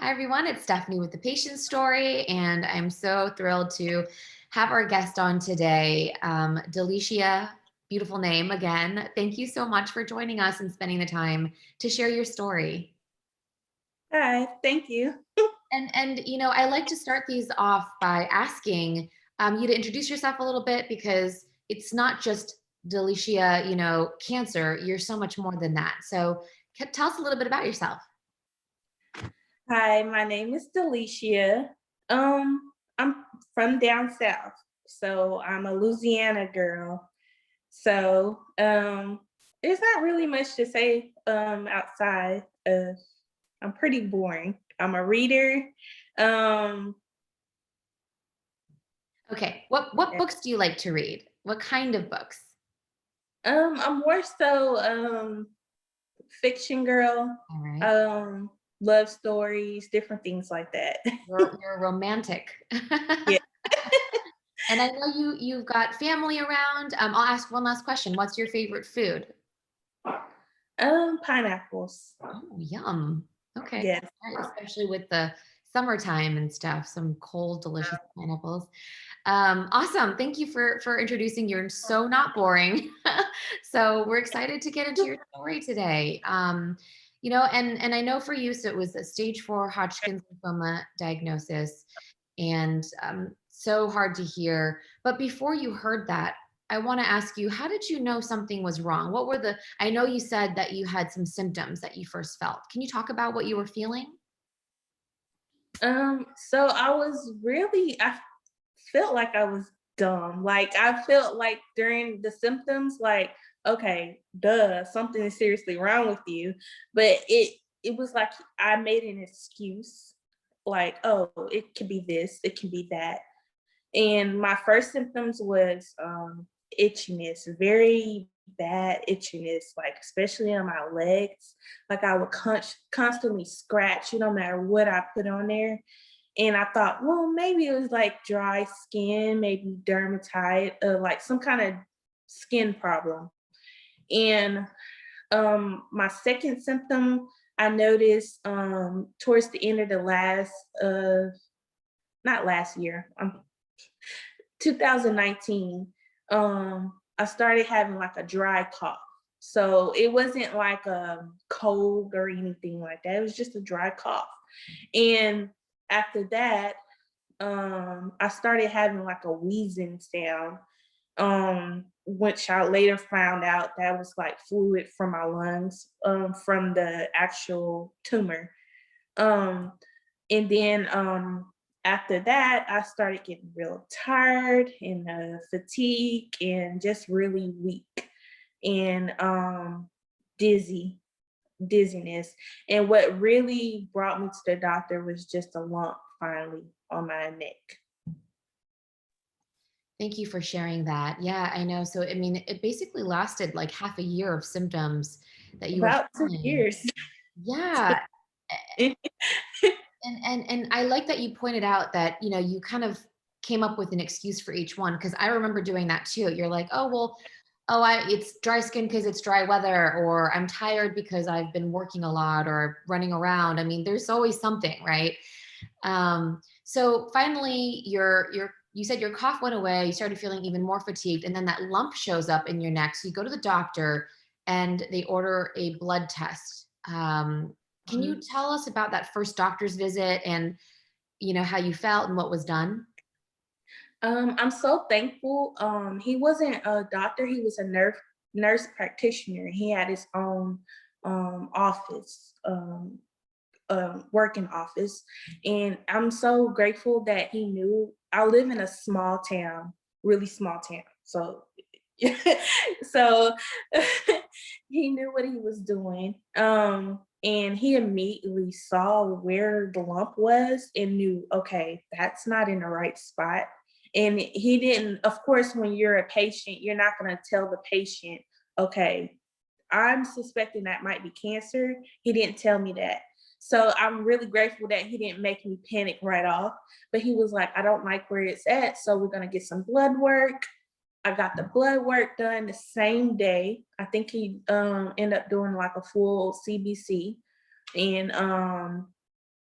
Hi, everyone. It's Stephanie with the Patient Story, and I'm so thrilled to have our guest on today, Delishea. Beautiful name again. Thank you so much for joining us and spending the time to share your story. Hi, thank you. And I like to start these off by asking you to introduce yourself a little bit because it's not just Delishea, cancer. You're so much more than that. So tell us a little bit about yourself. Hi, my name is Delishea. I'm from down south, so I'm a Louisiana girl. So, there's not really much to say outside of I'm pretty boring. I'm a reader. Um, Okay. What books do you like to read? What kind of books? I'm more so fiction girl, All right. um, love stories, different things like that. You're romantic. Yeah. And I know you've got family around. I'll ask one last question. What's your favorite food? Pineapples. Oh, yum. Okay. Yes. All right, especially with the summertime and stuff, some cold, delicious pineapples. Awesome. Thank you for introducing. You're so not boring. So we're excited to get into your story today. And I know for you, so it was a stage 4 Hodgkin's lymphoma diagnosis, and so hard to hear. But before you heard that, I want to ask you, how did you know something was wrong? What were I know you said that you had some symptoms that you first felt. Can you talk about what you were feeling? So I felt like I was dumb. Like I felt like during the symptoms, like, okay, duh, something is seriously wrong with you. But it was like I made an excuse, like, oh, it could be this, it can be that. And my first symptoms was itchiness, very bad itchiness, like especially on my legs. Like I would constantly scratch, no matter what I put on there. And I thought, well, maybe it was like dry skin, maybe dermatitis, like some kind of skin problem. And my second symptom I noticed towards the end of the not last year, 2019, I started having like a dry cough. So it wasn't like a cold or anything like that. It was just a dry cough. And after that, I started having like a wheezing sound, which I later found out that was like fluid from my lungs, from the actual tumor. Um, and then after that, I started getting real tired and fatigue and just really weak and dizziness. And what really brought me to the doctor was just a lump finally on my neck. Thank you for sharing that. Yeah, I know. So, I mean, it basically lasted like half a year of symptoms that you were About two feeling. years. Yeah. And I like that you pointed out that, you kind of came up with an excuse for each one, because I remember doing that too. You're like, oh, well, it's dry skin because it's dry weather, or I'm tired because I've been working a lot or running around. I mean, there's always something, right? So finally, you said your cough went away. You started feeling even more fatigued, and then that lump shows up in your neck. So you go to the doctor, and they order a blood test. Can you tell us about that first doctor's visit, and how you felt and what was done? I'm so thankful. He wasn't a doctor, he was a nurse practitioner. He had his own office, working office. And I'm so grateful that he knew I live in a small town, really small town. So so he knew what he was doing. And he immediately saw where the lump was and knew, okay, that's not in the right spot. And he didn't, of course, when you're a patient, you're not going to tell the patient, okay, I'm suspecting that might be cancer. He didn't tell me that. So I'm really grateful that he didn't make me panic right off. But he was like, I don't like where it's at. So we're going to get some blood work. I got the blood work done the same day. I think he ended up doing like a full CBC. And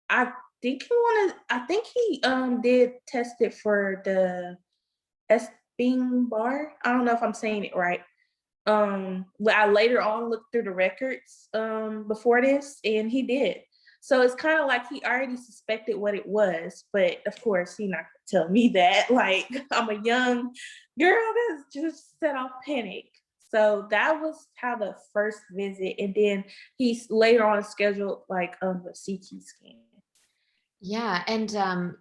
I I think he did test it for the Epstein-Barr. I don't know if I'm saying it right. But I later on looked through the records before this, and he did. So it's kind of like he already suspected what it was, but of course he not gonna tell me that. Like I'm a young girl that's just set off panic. So that was how the first visit, and then he's later on scheduled like a CT scan. Yeah, and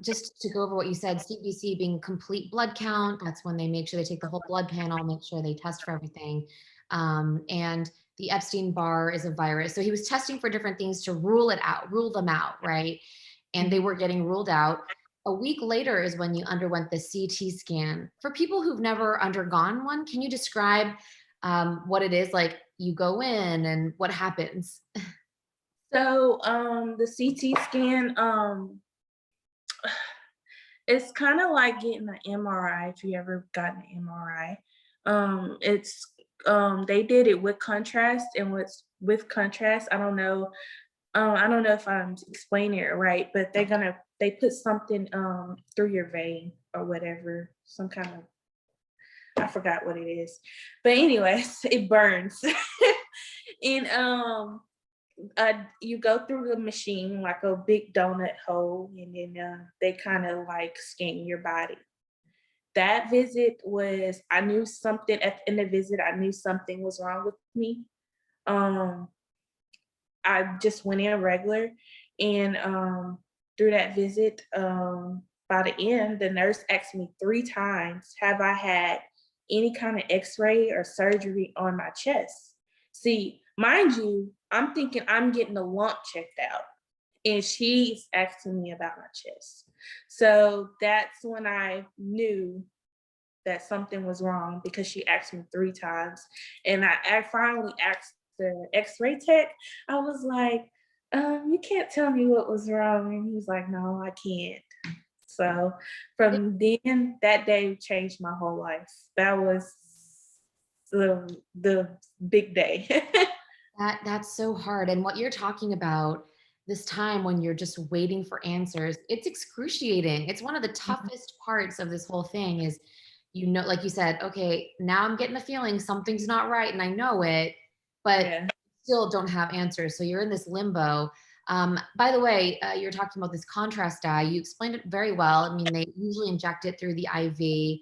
just to go over what you said, CBC being complete blood count, that's when they make sure they take the whole blood panel, make sure they test for everything. And the Epstein-Barr is a virus. So he was testing for different things to rule it out, rule them out, right? And they were getting ruled out. A week later is when you underwent the CT scan. For people who've never undergone one, can you describe what it is? Like you go in and what happens? So the CT scan, it's kind of like getting an MRI if you ever gotten an MRI. It's they did it with contrast, and with contrast, I don't know if I'm explaining it right, but they put something through your vein or whatever, some kind of, I forgot what it is. But anyways, it burns. And you go through the machine like a big donut hole, and then they kind of like scan your body. That visit was, I knew something at the end of the visit, I knew something was wrong with me. Um, I just went in regular, and through that visit, by the end, the nurse asked me 3 times, have I had any kind of x-ray or surgery on my chest? See, mind you, I'm thinking I'm getting a lump checked out, and she's asking me about my chest. So that's when I knew that something was wrong, because she asked me 3 times. And I finally asked the x-ray tech, I was like, you can't tell me what was wrong. And he was like, no, I can't. So from then, that day changed my whole life. That was the big day. That's so hard. And what you're talking about, this time when you're just waiting for answers, it's excruciating. It's one of the toughest parts of this whole thing is, like you said, okay, now I'm getting the feeling something's not right and I know it, but Yeah. still don't have answers. So you're in this limbo. By the way, you're talking about this contrast dye. You explained it very well. I mean, they usually inject it through the IV.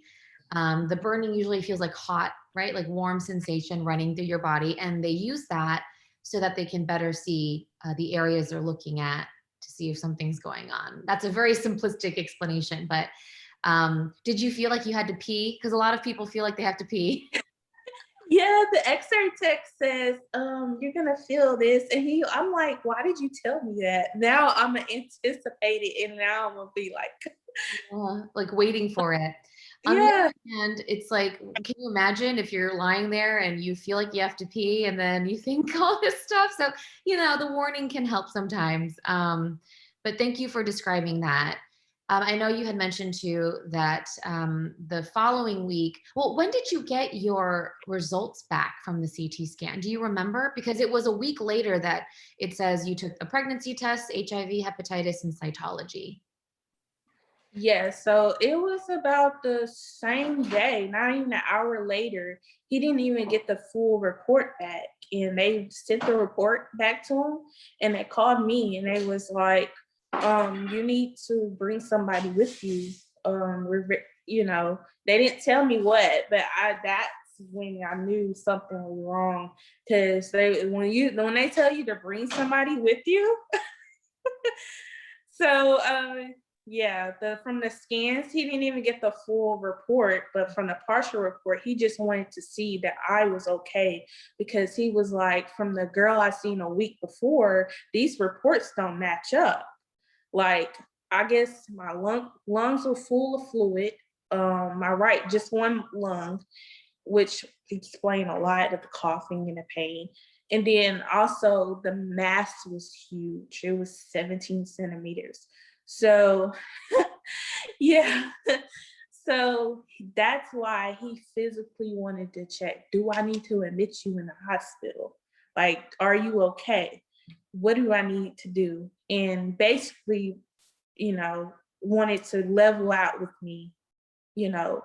The burning usually feels like hot, right? Like warm sensation running through your body. And they use that so that they can better see the areas they're looking at to see if something's going on. That's a very simplistic explanation, but did you feel like you had to pee? Because a lot of people feel like they have to pee. Yeah, the x-ray tech says, you're gonna feel this. And I'm like, why did you tell me that? Now I'm anticipate it, and now I'm gonna be like, Like waiting for it. On the yeah. other hand, it's like, can you imagine if you're lying there and you feel like you have to pee and then you think all this stuff? So, the warning can help sometimes. But thank you for describing that. I know you had mentioned too that the following week, well, when did you get your results back from the CT scan? Do you remember? Because it was a week later that it says you took a pregnancy test, HIV, hepatitis, and cytology. Yeah, so it was about the same day, not even an hour later. He didn't even get the full report back, and they sent the report back to him, and they called me, and they was like, you need to bring somebody with you. They didn't tell me what, but that's when I knew something was wrong, because when they tell you to bring somebody with you. So yeah, from the scans, he didn't even get the full report, but from the partial report, he just wanted to see that I was okay, because he was like, from the girl I seen a week before, these reports don't match up. Like, I guess my lungs were full of fluid. My right, just one lung, which explained a lot of the coughing and the pain. And then also the mass was huge. It was 17 centimeters. So yeah. So that's why he physically wanted to check, do I need to admit you in the hospital? Like, are you okay? What do I need to do? and basically, wanted to level out with me, you know,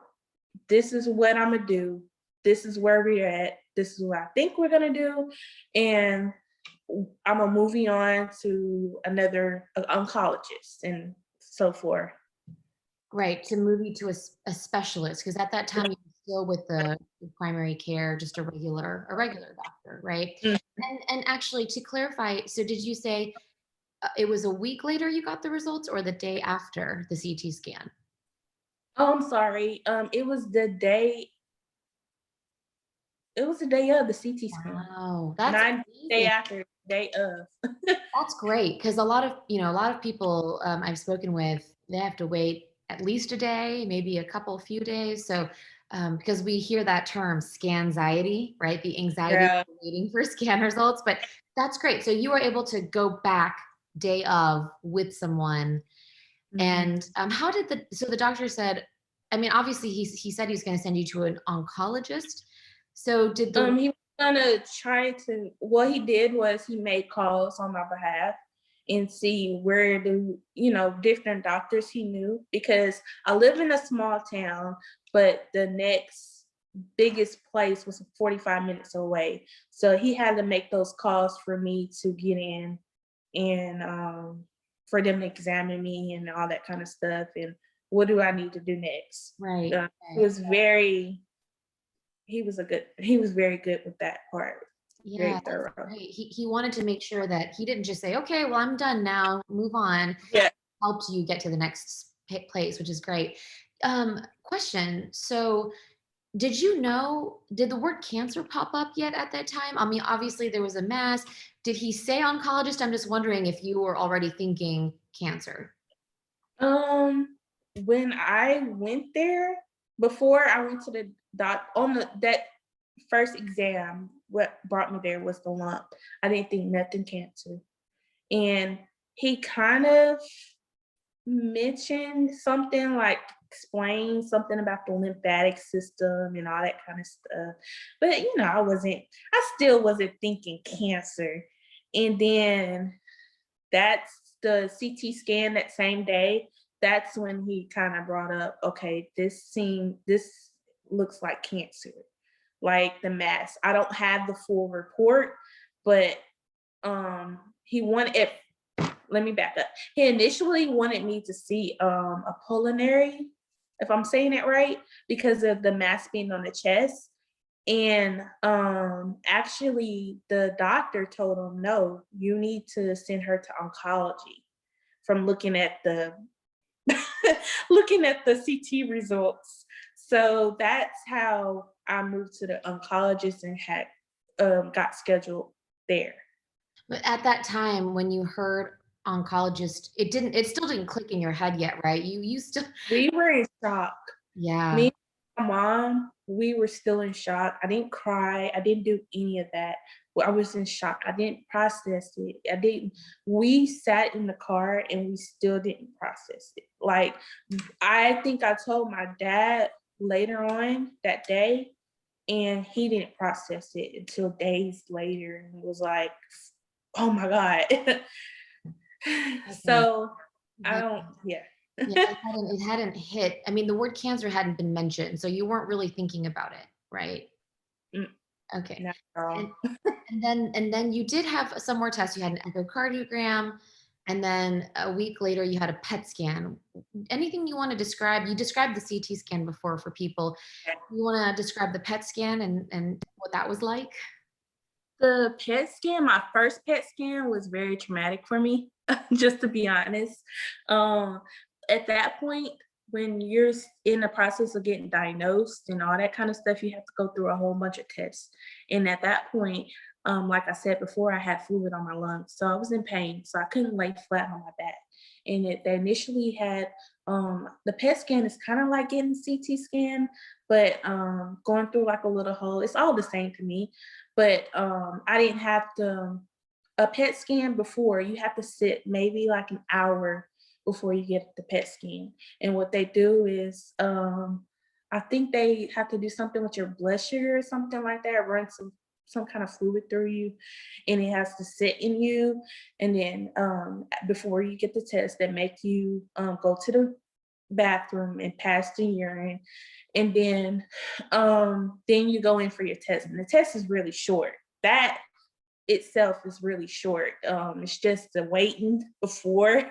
this is what I'm gonna do. This is where we're at. This is what I think we're gonna do. And I'm gonna move you on to another oncologist and so forth. Right, to move you to a specialist, because at that time you were still with the primary care, just a regular doctor, right? Mm. And actually, to clarify, so did you say it was a week later you got the results, or the day after the CT scan? Oh, I'm sorry. It was the day of the CT scan. Wow, that's Not day amazing. after, day of. That's great, because a lot of people I've spoken with, they have to wait at least a day, maybe a few days. So because we hear that term scanxiety, right? The anxiety Yeah. of waiting for scan results, but that's great. So you were able to go back day of with someone, Mhm. and how did the doctor said, I mean, obviously he said he was going to send you to an oncologist. So did the He was gonna try to. What he did was he made calls on my behalf and see where different doctors he knew, because I live in a small town, but the next biggest place was 45 minutes away. So he had to make those calls for me to get in, and for them to examine me and all that kind of stuff, and what do I need to do next. right, It right. was very he was very good with that part. Yeah, Very that's thorough. great. He wanted to make sure that he didn't just say, "Okay, well, I'm done now, move on." Yeah. Helped you get to the next place, which is great. Question. So, did the word cancer pop up yet at that time? I mean, obviously there was a mass. Did he say oncologist? I'm just wondering if you were already thinking cancer. Um, when I went there, before I went to the doc on that first exam, what brought me there was the lump. I didn't think nothing cancer. And he kind of mentioned something like explain something about the lymphatic system and all that kind of stuff. But I still wasn't thinking cancer. And then that's the CT scan that same day. That's when he kind of brought up, okay, this looks like cancer, like the mass. I don't have the full report, but he wanted let me back up. He initially wanted me to see a pulmonary, if I'm saying it right, because of the mass being on the chest. And actually the doctor told him, no, you need to send her to oncology from looking at the looking at the CT results. So that's how I moved to the oncologist and had got scheduled there. But at that time, when you heard oncologist, it still didn't click in your head yet, right? You still, We were in shock. yeah, Me and my mom, we were still in shock. I didn't cry. I didn't do any of that. Well, I was in shock. I didn't process it. I didn't. We sat in the car and we still didn't process it. Like, I think I told my dad later on that day, and he didn't process it until days later. And it was like, oh my God. okay. So I Yeah. don't, yeah. Yeah, it hadn't hit. I mean, the word cancer hadn't been mentioned, so you weren't really thinking about it, right? Mm, Okay. not at all. And and then you did have some more tests. You had an echocardiogram, and then a week later you had a PET scan. Anything you want to describe? You described the CT scan before for people. You want to describe the PET scan and what that was like? The PET scan, my first PET scan was very traumatic for me, just to be honest. Um, at that point, when you're in the process of getting diagnosed and all that kind of stuff, you have to go through a whole bunch of tests. And at that point, like I said before, I had fluid on my lungs, so I was in pain, so I couldn't lay flat on my back. And they initially had the PET scan is kind of like getting CT scan, but going through like a little hole. It's all the same to me, but I didn't have to a PET scan before. You have to sit maybe like an hour before you get the PET scan. And what they do is, I think they have to do something with your blood sugar or something like that, run some kind of fluid through you, and it has to sit in you. And then before you get the test, they make you go to the bathroom and pass the urine, and then you go in for your test. And the test is really short. That itself is really short. It's just the waiting before.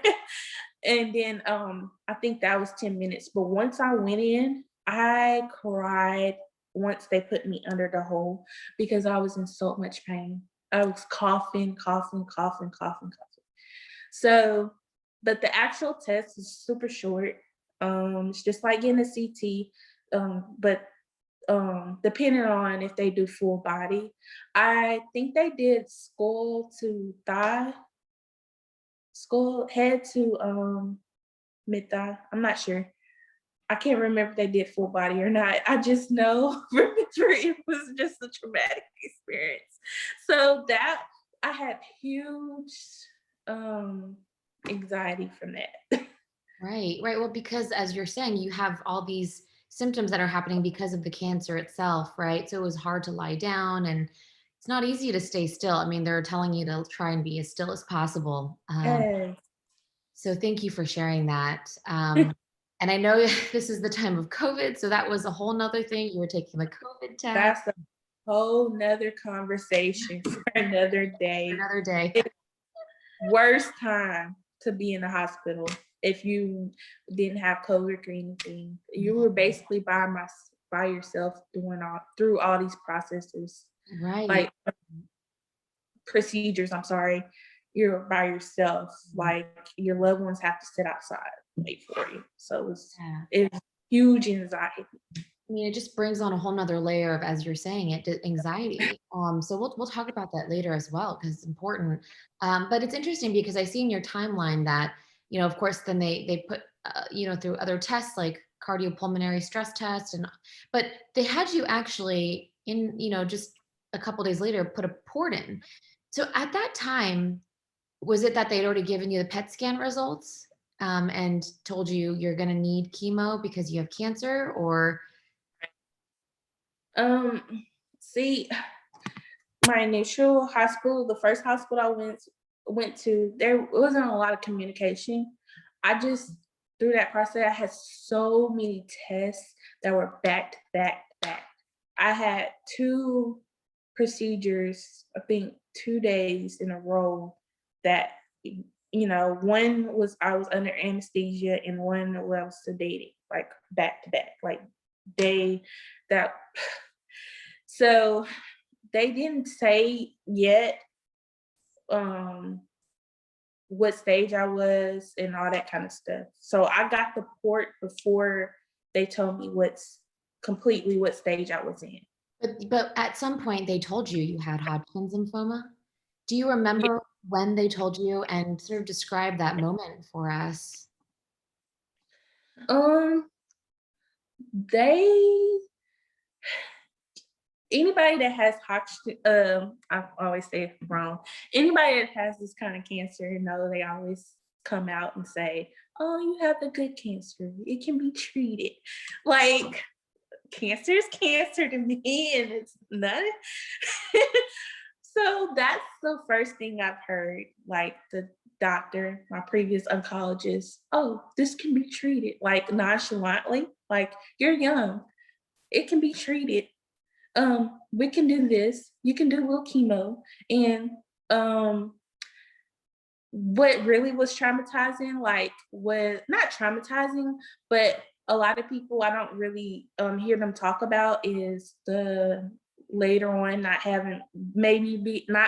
And then I think that was 10 minutes. But once I went in, I cried once they put me under the hole because I was in so much pain. I was coughing, coughing, coughing, coughing, coughing. So, but the actual test is super short. It's just like getting a CT, but depending on if they do full body. I think they did skull to thigh, skull head to mid thigh. I'm not sure. I can't remember if they did full body or not. I just know it was just a traumatic experience. So that I had huge anxiety from that. Right, right. Well, because as you're saying, you have all these symptoms that are happening because of the cancer itself, right? So it was hard to lie down and it's not easy to stay still. I mean, they're telling you to try and be as still as possible. Yes. So thank you for sharing that. And I know this is the time of COVID, so that was a whole nother thing. You were taking the COVID test. That's a whole nother conversation for another day. Another day. It's worst time to be in the hospital if you didn't have COVID or anything. You were basically by yourself through all these processes, Right. like procedures. I'm sorry, you're by yourself. Like your loved ones have to sit outside and wait for you. So it's huge anxiety. I mean, it just brings on a whole nother layer of, as you're saying it, anxiety. So we'll talk about that later as well because it's important. But it's interesting because I see in your timeline that, you know, of course, then they put, you know, through other tests like cardiopulmonary stress test, but they had you actually in, you know, just a couple days later put a port in. So at that time, was it that they'd already given you the PET scan results and told you you're going to need chemo because you have cancer, or? See, my initial hospital, the first hospital I went to, there wasn't a lot of communication. I just through that process, I had so many tests that were back to back to back. I had 2 procedures, I think 2 days in a row that, you know, one was I was under anesthesia and one I was sedated, like back to back, like day that. So they didn't say yet what stage I was and all that kind of stuff. So I got the port before they told me what stage I was in. But at some point they told you you had Hodgkin's lymphoma. Do you Yeah. remember when they told you, and sort of describe that moment for us? Um, they anybody that has Hodgkin, I always say it wrong. Anybody that has this kind of cancer, they always come out and say, "Oh, you have the good cancer. It can be treated." Like cancer is cancer to me, and it's not. So that's the first thing I've heard. Like the doctor, my previous oncologist, "Oh, this can be treated," like nonchalantly, like you're young, it can be treated. We can do this. You can do a little chemo. And what really was traumatizing, like was not traumatizing, but a lot of people I don't really hear them talk about is the later on not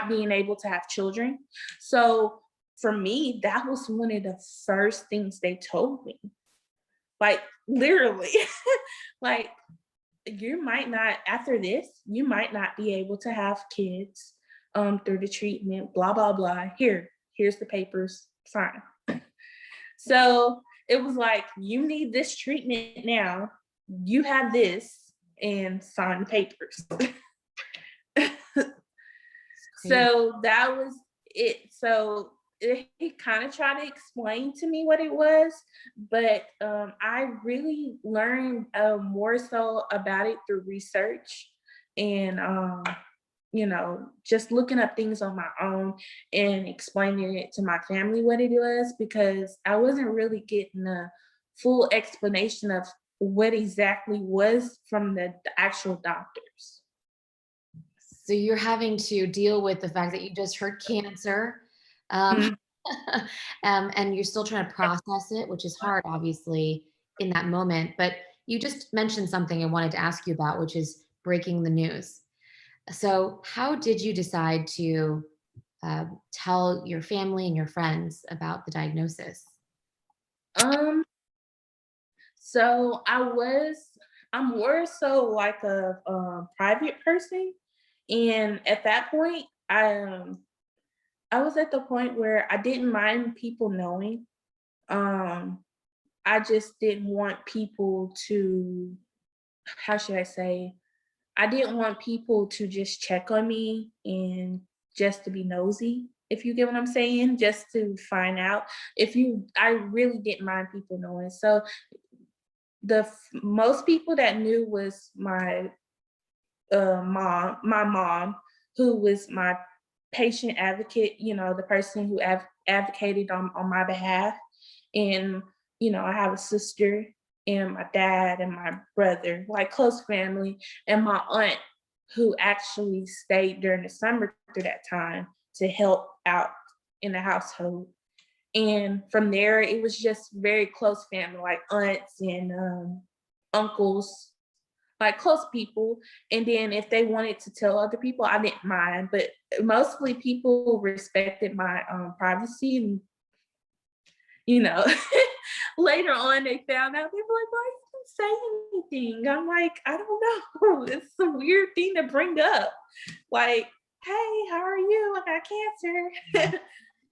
being able to have children. So for me, that was one of the first things they told me. Like literally, like you might not, after this, you might not be able to have kids through the treatment, blah, blah, blah. Here's the papers, sign. So it was like, you need this treatment now. You have this and sign the papers. So that was it. So he kind of tried to explain to me what it was, but I really learned more so about it through research and just looking up things on my own and explaining it to my family what it was, because I wasn't really getting a full explanation of what exactly was from the actual doctors. So you're having to deal with the fact that you just heard cancer, um, Mhm. and you're still trying to process it, which is hard, obviously, in that moment. But you just mentioned something I wanted to ask you about, which is breaking the news. So, how did you decide to tell your family and your friends about the diagnosis? Um, so I'm more so like a, private person, and at that point, I was at the point where I didn't mind people knowing. Um, I just didn't want people to, how should I say, I didn't want people to just check on me and just to be nosy, if you get what I'm saying, just to find out. I really didn't mind people knowing. So most people that knew was my mom, who was my patient advocate, the person who advocated on my behalf. And, I have a sister and my dad and my brother, like close family, and my aunt who actually stayed during the summer through that time to help out in the household. And from there, it was just very close family, like aunts and uncles, like close people. And then if they wanted to tell other people, I didn't mind. But mostly people respected my privacy. And, you know, later on they found out, they were like, why you didn't say anything? I'm like, I don't know. It's a weird thing to bring up. Like, hey, how are you? I got cancer.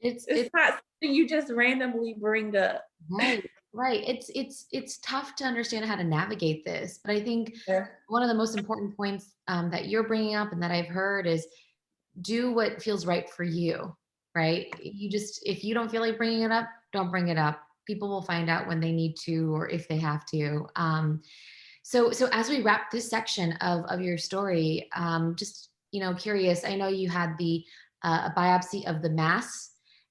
It's It's not something you just randomly bring up. right, right. It's tough to understand how to navigate this, but I think Yeah. one of the most important points that you're bringing up and that I've heard is do what feels right for you, right? If you don't feel like bringing it up, don't bring it up. People will find out when they need to or if they have to. So as we wrap this section of your story, just curious. I know you had a biopsy of the mass,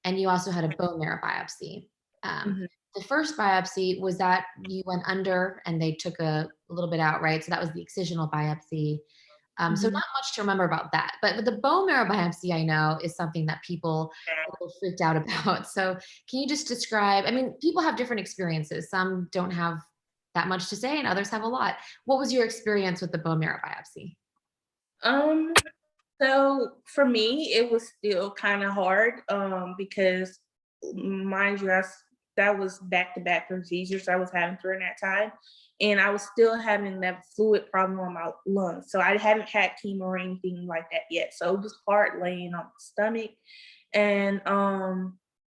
and you also had a bone marrow biopsy. Um, Mhm. the first biopsy was that you went under and they took a little bit out, right? So that was the excisional biopsy. So Mhm. not much to remember about that. But with the bone marrow biopsy, I know is something that people are a little freaked out about. So can you just describe? I mean, people have different experiences. Some don't have that much to say, and others have a lot. What was your experience with the bone marrow biopsy? Um, so for me, it was still kind of hard, because mind you, that was back-to-back procedures I was having during that time, and I was still having that fluid problem on my lungs. So I hadn't had chemo or anything like that yet. So it was hard laying on my stomach, and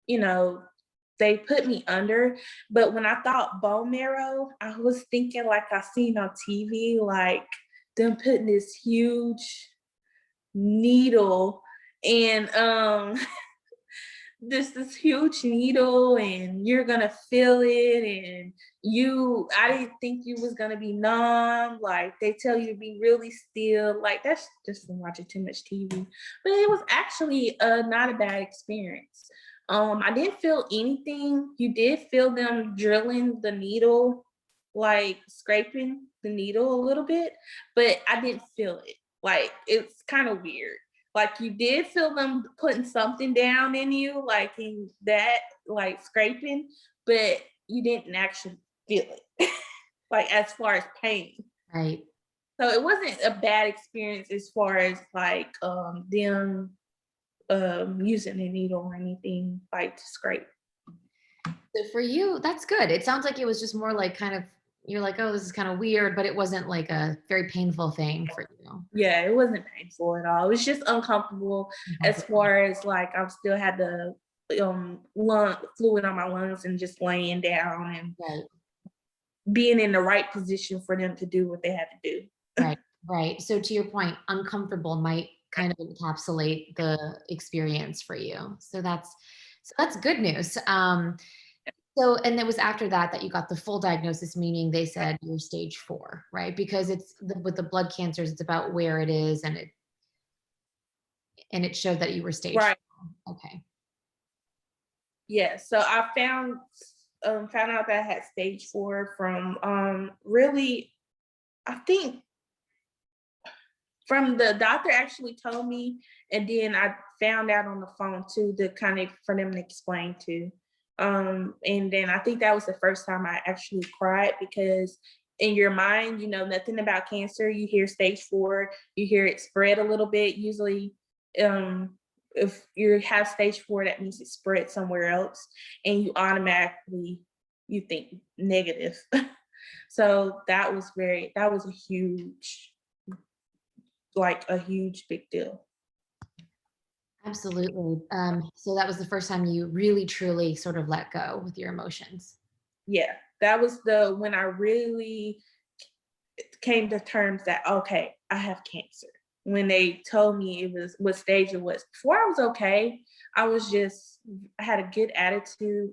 you know, they put me under. But when I thought bone marrow, I was thinking like I seen on TV, like them putting this huge needle and this huge needle, and you're gonna feel it, and I didn't think you was gonna be numb. Like they tell you to be really still. Like that's just from watching too much TV. But it was actually not a bad experience. I didn't feel anything. You did feel them drilling the needle, like scraping the needle a little bit, but I didn't feel it. Like it's kind of weird. Like you did feel them putting something down in you, like in that, like scraping, but you didn't actually feel it, like as far as pain. Right. So it wasn't a bad experience as far as like them using a needle or anything like to scrape. So for you, that's good. It sounds like it was just more like kind of you're like, oh, this is kind of weird, but it wasn't like a very painful thing for you. Yeah, it wasn't painful at all. It was just uncomfortable as far as like I still had the lung fluid on my lungs and just laying down and Right. being in the right position for them to do what they had to do. Right, right. So to your point, uncomfortable might kind of encapsulate the experience for you. So that's good news. So and it was after that that you got the full diagnosis, meaning they said you're stage 4, right? Because with the blood cancers, it's about where it is, and And it showed that you were stage Right. 4. Okay. Yeah. So I found out that I had stage 4 from really, I think from the doctor actually told me, and then I found out on the phone too, to kind of for them to explain to. And then I think that was the first time I actually cried, because in your mind, you know nothing about cancer. You hear stage 4, you hear it spread a little bit. Usually, if you have stage 4, that means it spread somewhere else, and you automatically you think negative. So that was a huge, like a huge big deal. Absolutely. So that was the first time you really truly sort of let go with your emotions. Yeah, that was the when I really came to terms that okay, I have cancer. When they told me it was what stage it was. Before I was okay. I had a good attitude.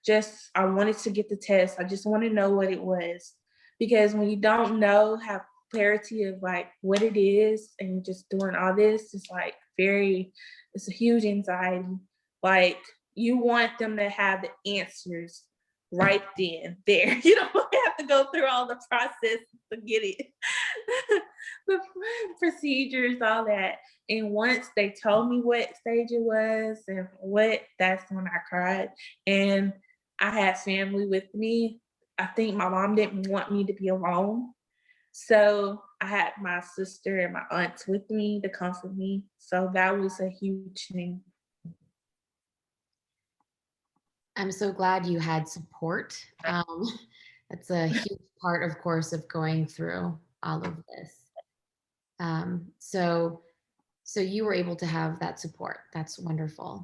Just I wanted to get the test. I just want to know what it was. Because when you don't know, have clarity of like what it is, and you're just doing all this, it's like it's a huge anxiety. Like you want them to have the answers right then, there. You don't have to go through all the process to get it. The procedures, all that. And once they told me what stage it was and that's when I cried. And I had family with me. I think my mom didn't want me to be alone. So I had my sister and my aunts with me to comfort me. So that was a huge thing. I'm so glad you had support. That's a huge part, of course, of going through all of this. So you were able to have that support. That's wonderful.